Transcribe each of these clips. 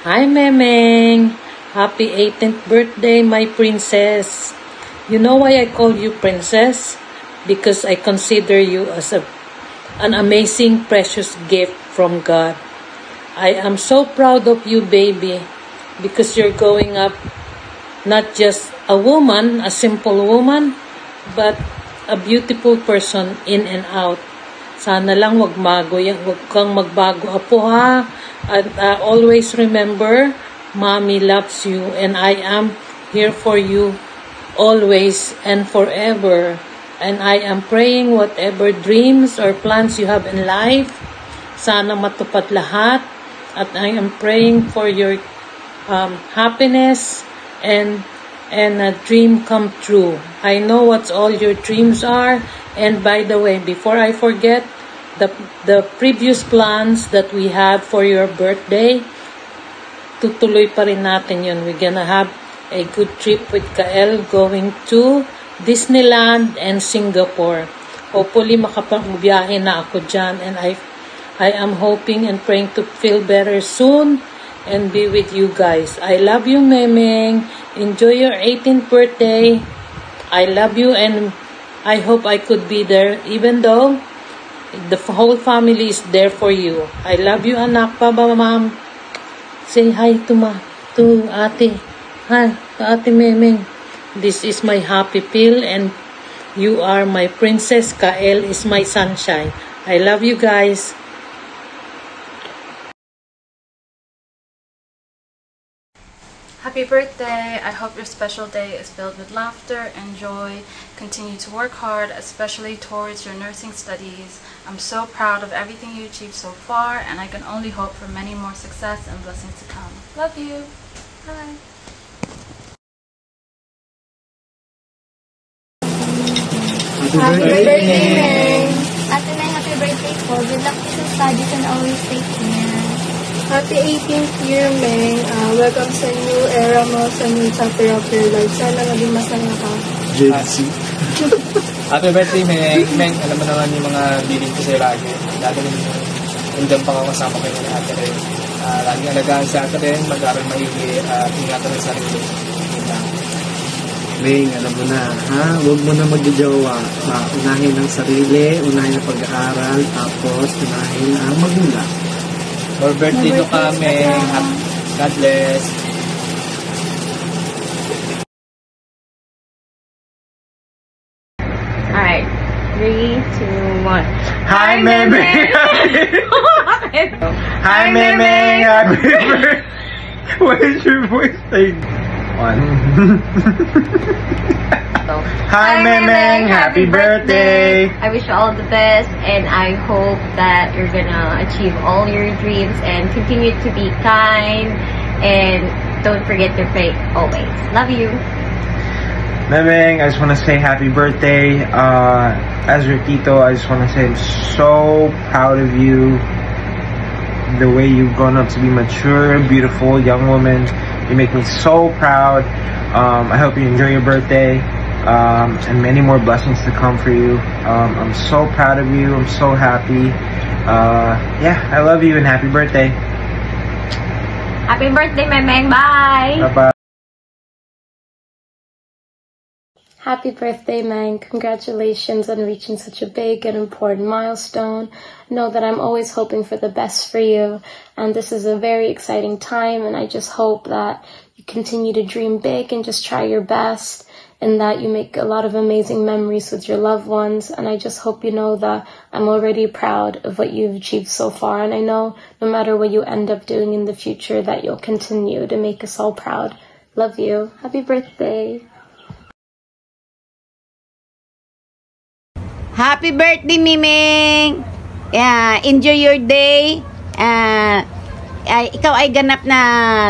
Hi, Memeng. Happy 18th birthday, my princess. You know why I call you princess? Because I consider you as an amazing, precious gift from God. I am so proud of you, baby, because you're growing up not just a woman, a simple woman, but a beautiful person in and out. Sana lang wag kang magbago, apo, ha? And always remember, Mommy loves you and I am here for you always and forever. And I am praying whatever dreams or plans you have in life, sana matupad lahat. At I am praying for your happiness and a dream come true. I know what all your dreams are. And by the way, before I forget, the previous plans that we had for your birthday, tutuloy pa rin natin yun. We're gonna have a good trip with Kael going to Disneyland and Singapore. Hopefully makapagbiyahe na ako dyan, and I am hoping and praying to feel better soon and be with you guys. I love you, Memeng. Enjoy your 18th birthday. I love you and I hope I could be there, even though the whole family is there for you. I love you, anak. Baba, ma'am. Say hi to ate. Hi, to ate Memeng. This is my happy pill and you are my princess. Kael is my sunshine. I love you guys. Happy birthday! I hope your special day is filled with laughter and joy. Continue to work hard, especially towards your nursing studies. I'm so proud of everything you achieved so far, and I can only hope for many more success and blessings to come. Love you! Bye! Happy birthday, Meng! Ate Meng, happy birthday po. Good luck to your studies and always take care. Happy 18th year, Meng. Welcome sa new era mo, sa new chapter of your life. Sana maging masaya ka. JC. Happy birthday, Meng. Meng, alam mo naman yung mga bilin ko sa'yo lagi. Lalo nung dyan pa kasama kayo ni Ate Ren. Lagi alagaan si Ate Ren, mag-aaral maigi, ingatan ng sarili. Meng, alam mo na, ha? Huwag mo na magjajawa. Unahin ang sarili, unahin ang pag-aaral, tapos unahin ang magulang. More birthday to kami. God bless. Alright. 3, 2, 1. Hi, Memeng! Hi, Memeng! Happy birthday! What is your voice like? One. Hi, Memeng! Happy birthday! I wish you all the best, and I hope that you're gonna achieve all your dreams and continue to be kind, and don't forget to pray always. Love you! Memeng, I just want to say happy birthday. As your tito, I just want to say I'm so proud of you. The way you've grown up to be mature, beautiful, young woman. You make me so proud. I hope you enjoy your birthday. And many more blessings to come for you. I'm so proud of you. I'm so happy. Yeah, I love you and happy birthday. Happy birthday, Memeng. Bye! Bye-bye. Happy birthday, Meng. Congratulations on reaching such a big and important milestone. Know that I'm always hoping for the best for you. And this is a very exciting time. And I just hope that you continue to dream big and just try your best. And that you make a lot of amazing memories with your loved ones. And I just hope you know that I'm already proud of what you've achieved so far. And I know no matter what you end up doing in the future, that you'll continue to make us all proud. Love you. Happy birthday. Happy birthday, Memeng! Enjoy your day. Ikaw ay ganap na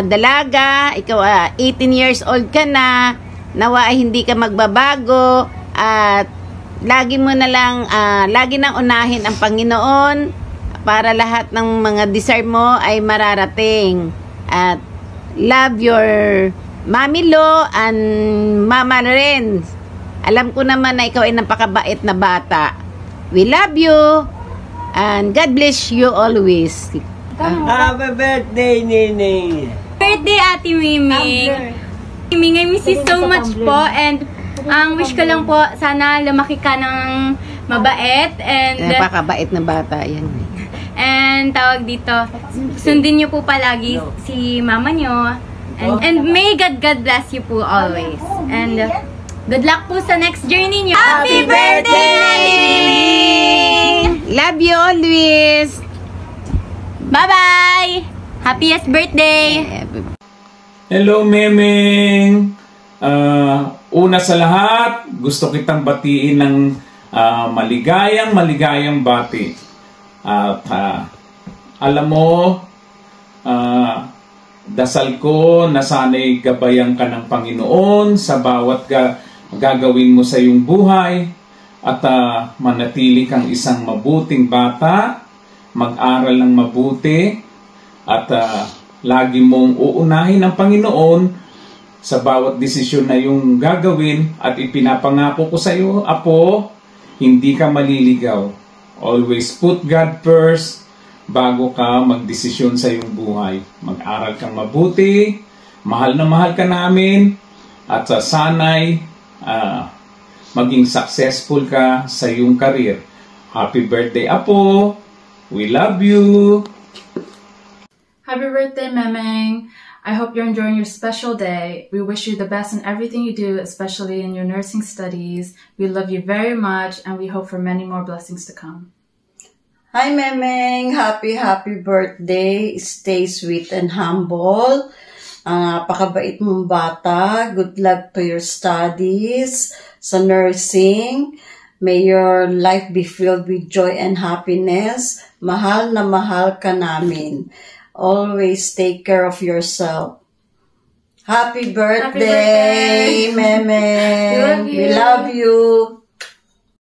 dalaga. Ikaw 18 years old ka na. Nawa ay hindi ka magbabago. At lagi mo na lang, lagi nang unahin ang Panginoon para lahat ng mga desire mo ay mararating. At love your Mami Lo and Mama Ren. Alam ko naman na ikaw ay napakabait na bata. We love you and God bless you always. Happy birthday, Neneng! Birthday, Ate Miming! Miming, I miss you so much po, and ang wish ko lang po, sana lumaki ka ng mabait, and Napakabait na bata yan. and tawag dito, sundin niyo po palagi si mama niyo, and may God bless you po always, and good luck po sa next journey niyo. Happy birthday! Love you always! Bye-bye! Happiest birthday! Hello, Memeng! Una sa lahat, gusto kitang batiin ng maligayang bati. At alam mo, dasal ko na sana'y gabayan ka ng Panginoon sa bawat gagawin mo sa iyong buhay at manatili kang isang mabuting bata, mag-aral ng mabuti at lagi mong uunahin ang Panginoon sa bawat desisyon na yung gagawin at ipinapangako ko sa iyo, Apo, hindi ka maliligaw. Always put God first bago ka magdesisyon sa iyong buhay. Mag-aral kang mabuti, mahal na mahal ka namin, at sana'y maging successful ka sa iyong career. Happy birthday, Apo! We love you! Happy birthday, Memeng! I hope you're enjoying your special day. We wish you the best in everything you do, especially in your nursing studies. We love you very much, and we hope for many more blessings to come. Hi, Memeng! Happy birthday! Stay sweet and humble. Napakabait mong bata. Good luck to your studies sa nursing. May your life be filled with joy and happiness. Mahal na mahal ka namin. Always take care of yourself. Happy birthday, Memeng! We love you.